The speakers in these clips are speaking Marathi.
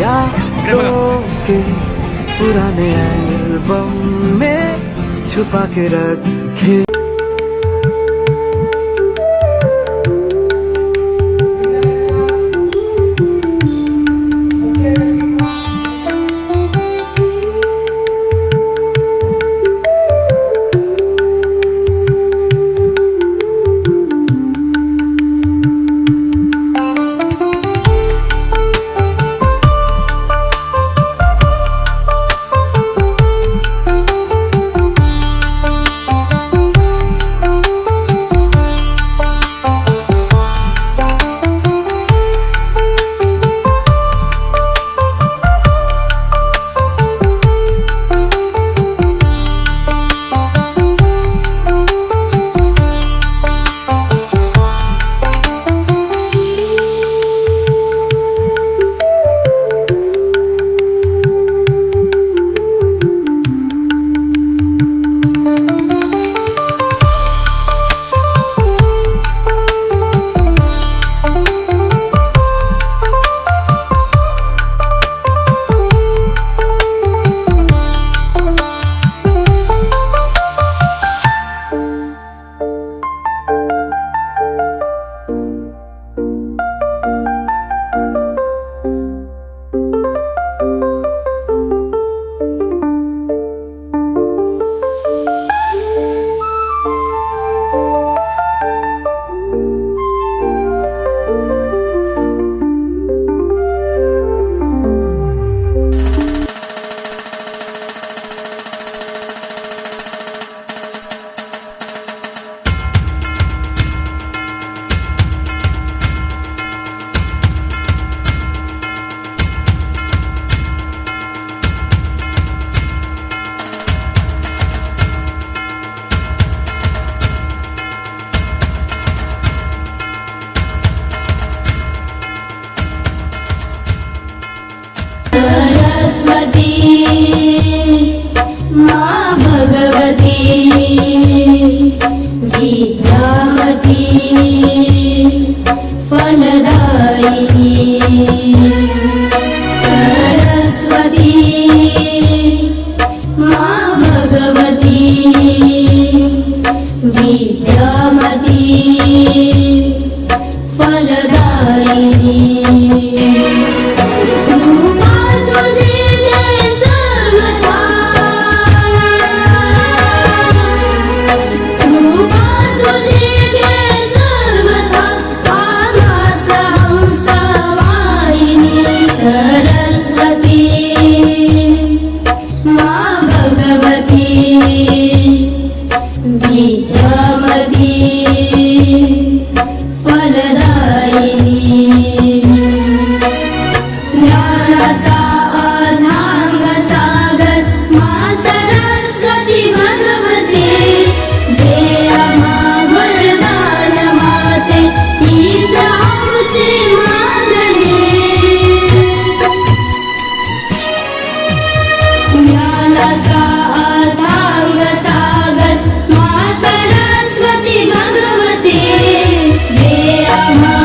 यादों के पुराने एल्बम में छुपा के रखे। सरस्वती माँ भगवती विद्यामती फलदायिनी। सरस्वती माँ भगवती विद्यामती फलदायिनी। विद्यामती फलदायिनी। ज्ञानाचा अथांग सागर माँ सरस्वती भगवती दे आम्हा वरदान माते हीच आमची मागणी। ज्ञानाचा अथांग सागर माँ सरस्वती भगवती दे आम्हा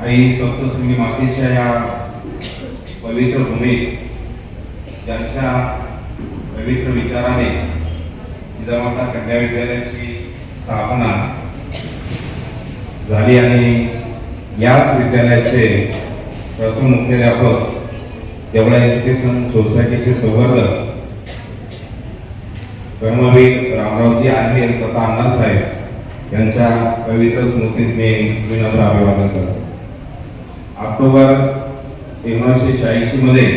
आणि सप्तशृंगी मातेच्या या पवित्र भूमीत त्यांच्या पवित्र विचाराने जिजामाता कन्या विद्यालयाची स्थापना झाली आणि याच विद्यालयाचे प्रथम मुख्याध्यापक देवळा एज्युकेशन सोसायटीचे संवर्धक कर्मवीर रामरावजी आहे तथा अण्णासाहेब यांच्या पवित्र स्मृतीस मी विनम्र अभिवादन करतो. ऑक्टोबर 1986 मध्ये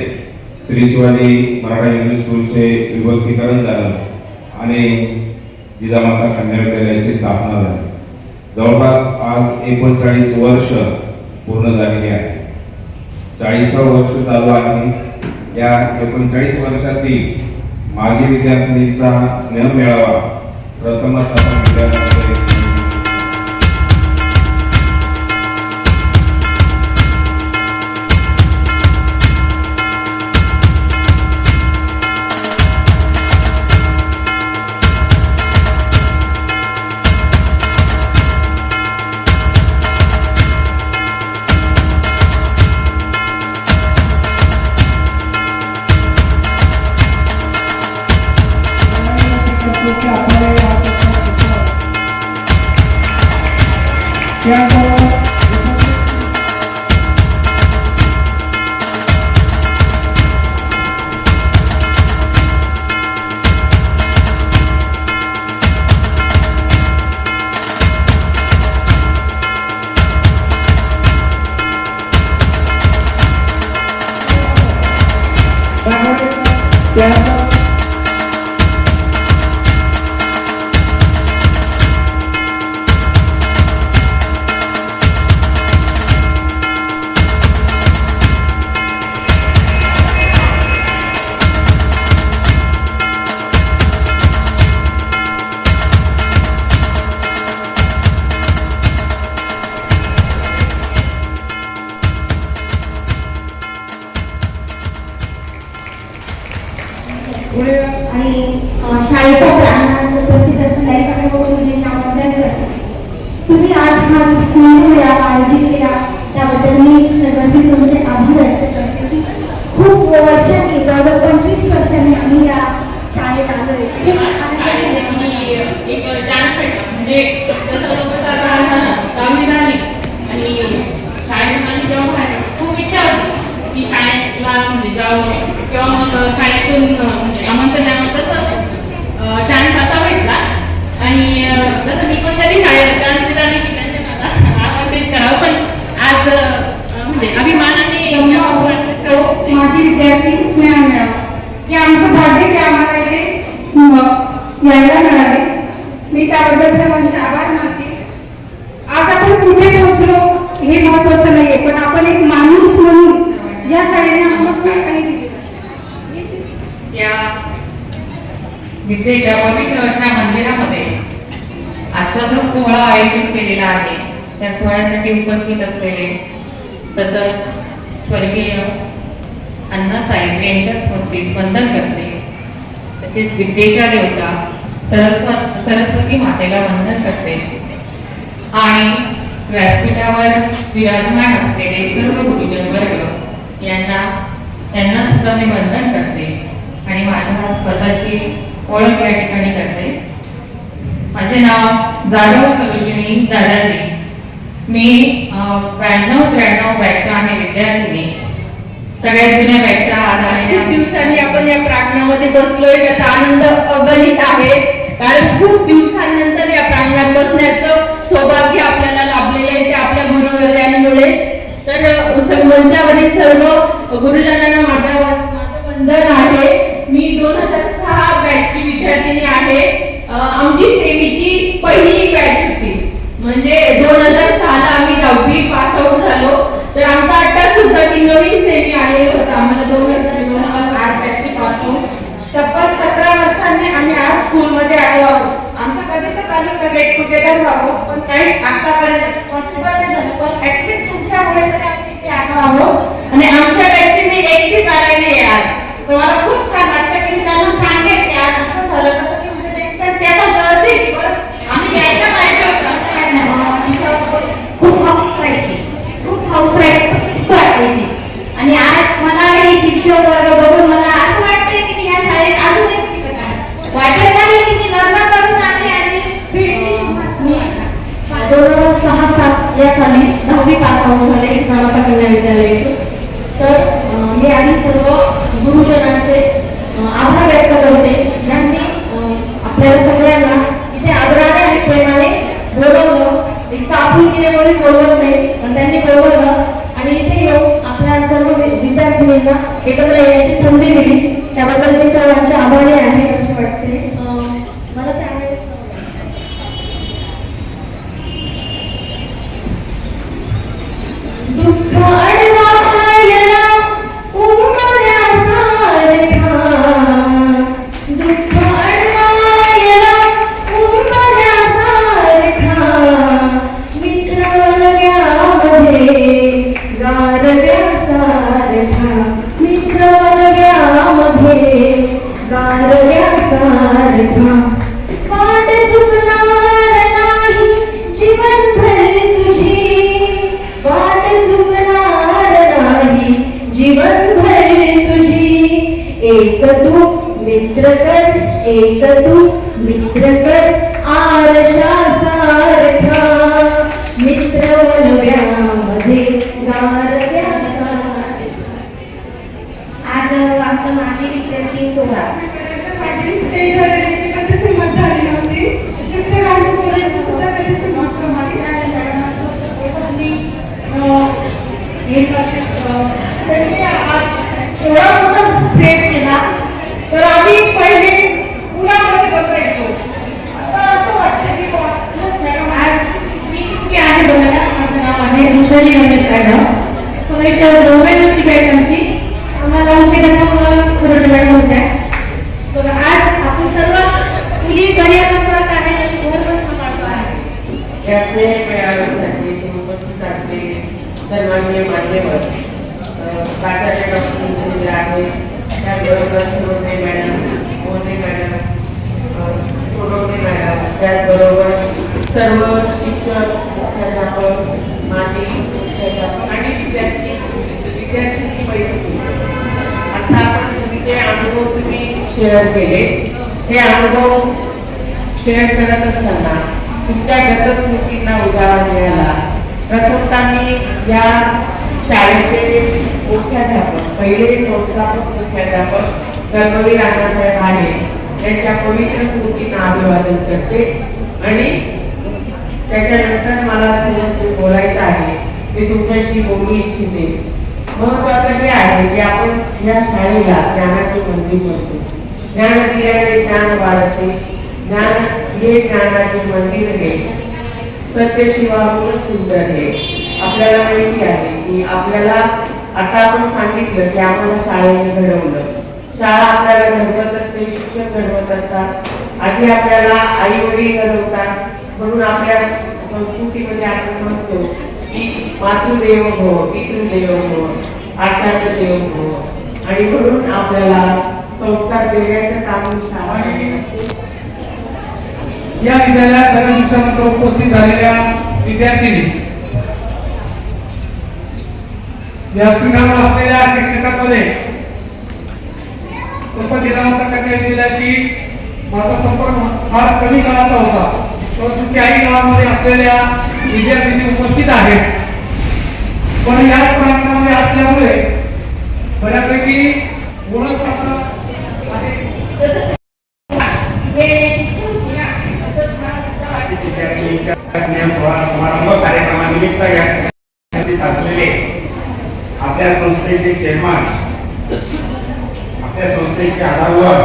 श्री शिवाजी मराठा इंग्लिश स्कूलचे विभक्तीकरण झालं आणि जिजामाता कन्या विद्यालयाची स्थापना झाली. जवळपास आज 39 वर्ष पूर्ण झालेली आहे. 40वे वर्ष चालू आहे. या 39 वर्षातील माजी विद्यार्थिनींचा स्नेह मेळावा प्रथमच आपण विद्यार्थ्यांमध्ये आणि शाळेच्या प्रांगणात उपस्थित असलेल्या सर्व मुलींना वंदन करते. तुम्ही आज हा स्नेह मेळावा आयोजित केला त्याबद्दल मी सर्वस्वी तुमचे आभार व्यक्त करते की खूप वर्षांनी जवळजवळ 25 वर्षांनी आम्ही या शाळेत आलोय. खूप खूप इच्छा होती की शाळेला जावं किंवा मग शाळेतून आमंत्रण द्यावं. तसं चान्स आता भेटला आणि जसं मी पण कधी शाळेत चान्स दिला नाही की त्यांनी मला आमंत्रित करावं, पण आज अभिमानाने माझी विद्यार्थी स्नेह मेळावा की आमचं भाग्य की आम्हाला इथे यायला मिळाले. मी त्याबद्दल सर्वांचे आभार मानते. आज आपण कुठे पोहोचलो हे महत्वाचं नाहीये, पण आपण एक माणूस म्हणून या शाळेने आम्हाला या विद्येच्या पवित्र अशा मंदिरामध्ये आजचा जो सोहळा आयोजित केलेला आहे त्या सोहळ्यासाठी उपस्थित असलेले तसंच स्वर्गीय अण्णासाहेब यांच्या स्मृतीस वंदन करते. तसेच विद्येच्या देवता सरस्वती मातेला वंदन करते आणि व्यासपीठावर विराजमान असलेले सर्व गुरुजन वर्ग यांना सुद्धा मी वंदन करते आणि माझ्या स्वतःची ओळख या ठिकाणी करते. माझे नाव जाधव सरोजिनी दादाजी. मी 92-93 बॅचचा आहे विद्यार्थिनी. सगळ्यात जुन्या बॅचचा खूप दिवसांनी आपण या प्रांगणामध्ये बसलोय त्याचा आनंद अगणित आहे. कारण खूप दिवसांनंतर या प्रांगणात बसण्याचं सौभाग्य आपल्याला लाभलेले आहे ते आपल्या गुरुवर्यांमुळे. तर मंचावरील सर्व गुरुजनांना माझं वंदन आहे. मी 2006 बॅचची विद्यार्थिनी आहे. आमची सेमीची पहिली बॅच होती, म्हणजे 2006 ला आम्ही 10वी पास आउट झालो. तर आमचा अट्टा सुद्धा ती नवीन सेमी आलेली होता. आम्हाला 2008 बॅचची पास आउट. तब्बल 17 वर्षांनी आम्ही आज स्कूलमध्ये आलो आहोत. आमचं कधीच चालू का गेट टुगेदर व्हावं, पण काही आतापर्यंत पॉसिबल नाही झालं. पण ऍटलीस्ट तुमच्यामुळे तरी आम्ही इथे आलो आहोत आणि आमच्या बॅचची मी एकटीच आलेली आहे आज. तर मला खूप छान वाटतं की मी त्यांना सांगेन की आज असं झालं तसं की म्हणजे नेक्स्ट टाइम त्या पण जवळ परत आम्ही यायला पाहिजे होतं. असं काय नाही मुलींना एकत्र येण्याची संधी दिली त्याबद्दल मी सर्वांचे आभारी आहे असे वाटते. मला त्यावेळेस दुःख अडवायला उमऱ्यासारखा, दुःख अडवायला उमऱ्यासारखा, मित्र नव्यामध्ये गारव्यासारखा, मित्र नव्यामध्ये गारव्यासारखा, वाट चुकणार नाही जीवनभर तुझी, वाट चुकणार नाही जीवनभर तुझी, एक तू मित्र कर, एक तू मित्र कर आरशासारखा, मित्र नव्यामध्ये गारव्यासारखा. आज आमचा माजी विद्यार्थी सोहळा शिक्षकांची बोलायची सुद्धा कधी सुरुवात कमाली त्यांनी आज एवढा मोठा सेट केला तर आम्ही पहिले उन्हामध्ये बसायचो. आता असं वाटतं की मॅडम आज मी आहे बोलायला. माझं नाव आहे वृषाली गणेश कायदा. सोळाशे 99ची बॅच आमची. आम्हाला मुख्याध्यापक कुरडे मॅडम होत्या. तर आज आपण सर्व मुली करिअर करत आहे आणि घर पण सांभाळतो आहे. याचे मेळाव्यासाठी उपस्थित असलेले सन्माननीय मान्यवर काकाच्या डॉक्टर आहेत, त्याचबरोबर सोडवणे मॅडम, मोरे मॅडम, सोडवणे मॅडम, त्याचबरोबर सर्व शिक्षक, मुख्याध्यापक, माजी मुख्याध्यापक आणि विद्यार्थी पैकी आता आपण तुमचे अनुभव तुम्ही शेअर केले. हे अनुभव शेअर करत असताना तुमच्या गतस्मृतींना उजाळा मिळाला. प्रथमतः मी या शाळेचे मुख्याध्यापक, पहिले संस्थापक मुख्याध्यापक कर्मवीर अण्णासाहेब आहे यांच्या पवित्र स्मृतींना अभिवादन करते आणि त्याच्यानंतर मला थोडं बोलायचं आहे, मी तुमच्याशी बोलू इच्छिते. महत्वाचं हे आहे की आपण या शाळेला ज्ञानाचे मंदिर म्हणतो. ज्ञान दिल्याने ज्ञान वाढते, ज्ञान हे ज्ञानाचे मंदिर हे सत्यशिवाहून सुंदर हे. आपल्याला माहिती आहे की आपल्याला आता आपण सांगितलं की आम्हाला शाळेने घडवलं. शाळा आपल्याला घडवत असते, शिक्षक घडवत असतात, आधी आपल्याला आई वडील घडवतात. म्हणून आपल्या संस्कृतीमध्ये आपण म्हणतो की मातृदेव भव, पितृदेव भव, आचार्य देव भव, आणि म्हणून आपल्याला संस्कार देण्याचं काम शाळा. या विद्यालयात बऱ्याच दिवसानंतर उपस्थित झालेल्या विद्यार्थ्यांनी व्यासपीठावर असलेल्या शिक्षकांमध्ये तसं जिल्हा विद्यालयाशी माझा संपर्क फार कमी काळाचा होता, परंतु त्याही काळामध्ये असलेल्या विद्यार्थ्यांनी उपस्थित आहेत. पण याच प्रांतामध्ये असल्यामुळे बऱ्यापैकी ओळखपत्र आहे. समारंभ कार्यक्रमानिमित्त असलेले आपल्या संस्थेचे चेअरमन, आपल्या संस्थेचे आधारवर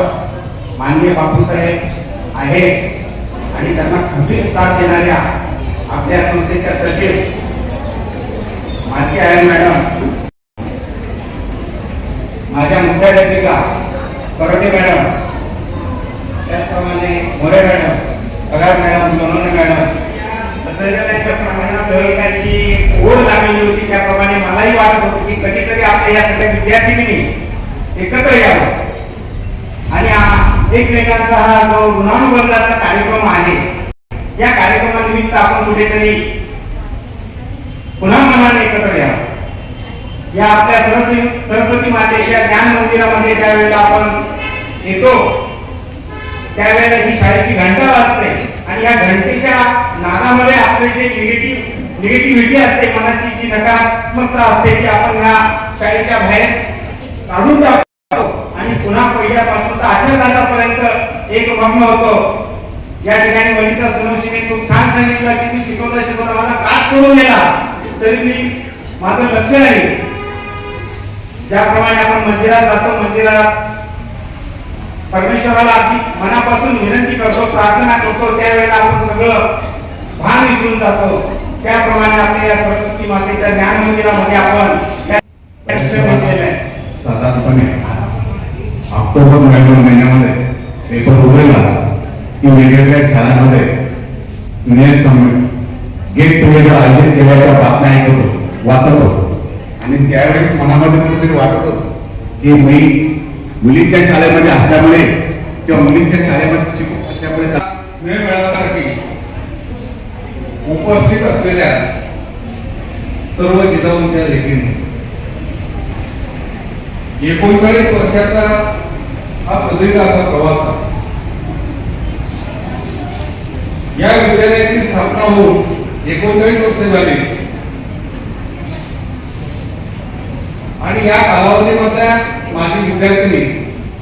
माननीय बापूसाहेब आहेत आणि त्यांना खंबीर साथ देणाऱ्या आपल्या संस्थेच्या सचिव मालती आयर मॅडम, माझ्या मुख्याध्यापिका करटे मॅडम, त्याचप्रमाणे मोरे मॅडम, पगार मॅडम, सोनवणे मॅडम, सहकाराची ओढ लागलेली होती. त्याप्रमाणे मलाही वाटत होतं की कधीतरी आपल्या या सगळ्या विद्यार्थिनी एकत्र यावं आणि एकमेकांचा हा जो ऋणानुबंधाचा कार्यक्रम आहे, या कार्यक्रमानिमित्त आपण कुठेतरी पुन्हा मनाने एकत्र यावं. या आपल्या सरस्वती मातेच्या ज्ञान मंदिरामध्ये ज्या वेळेला आपण येतो त्यावेळेला ही शाळेची घंटा वाजते आणि या घंटेच्या नादामध्ये आपले जे निगेटिव्हिटी असते, मनाची जी नकारात्मकता असते ती आपण या शाळेच्या बाहेर काढून टाकतो आणि पुन्हा पहिल्यापासून तर 8व्या तासापर्यंत एक ब्रह्म होतो. या ठिकाणी वनिता सोनवशीने खूप छान सांगितलं की मी शिकवता माझा काच करून गेला तरी मी माझं लक्ष नाही. ज्याप्रमाणे आपण मंदिरात जातो, मंदिरात परमेश्वराला अगदी मनापासून विनंती करतो, प्रार्थना करतो, त्यावेळेला आपण सगळं भान विसरून जातो. त्याप्रमाणे आपल्या या सरस्वती मातेच्या ज्ञान मंदिरामध्ये आपण साधारणपणे ऑक्टोबर नोव्हेंबर महिन्यामध्ये पेपर उघडला की वेगवेगळ्या शाळांमध्ये गेट टुगेदर आयोजित केल्याच्या बातम्या ऐकत होतो, वाचत होतो. आणि त्यावेळेस मनामध्ये कुठेतरी वाटत होतं की मी मुलींच्या शाळेमध्ये असल्यामुळे किंवा मुलींच्या शाळेमध्ये शिकत असल्यामुळे स्नेह मिळवण्यासाठी उपस्थित असलेल्या सर्व जिजाऊंच्या लेखीने 39 वर्षाचा हा प्रदीर्घ असा प्रवास आहे. या विद्यालयाची स्थापना होऊन 39 वर्षे झाली आणि या कालावधीमधल्या माझी विद्यार्थिनी,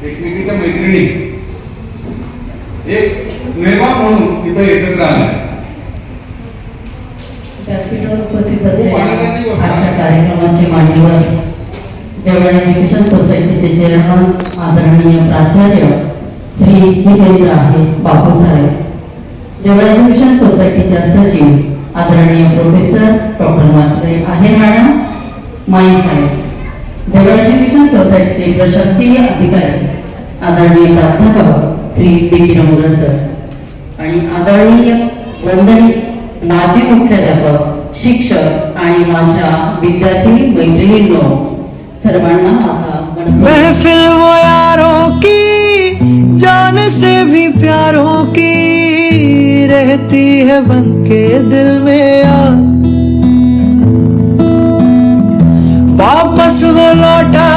एकमेकीच्या मैत्रिणी एक स्नेहा म्हणून तिथं एकत्र आल्या. व्यासपीठावर उपस्थित असलेल्या आजच्या कार्यक्रमाचे मान्यवर, देवळा एज्युकेशन सोसायटीचे चेअरमन आदरणीय प्राचार्य श्री हितेंद्र आहे बापूसाहेब, देवळा एज्युकेशन सोसायटीच्या सचिव आदरणीय प्रोफेसर डॉक्टर मात्रे आहे मॅडम, माई साहेब, देवळा एज्युकेशन सोसायटीचे प्रशासकीय अधिकारी आदरणीय प्राध्यापक श्री बिकिरमुर सर आणि आदरणीय वंदनीय माजी मुख्याध्यापक, शिक्षक आणि माझ्या विद्यार्थी मैत्रिणींनो, सर्वांना माझा महफिल वो यारों की जान से भी प्यारों की रहती है बन के दिल में यार, वापस वो लौटा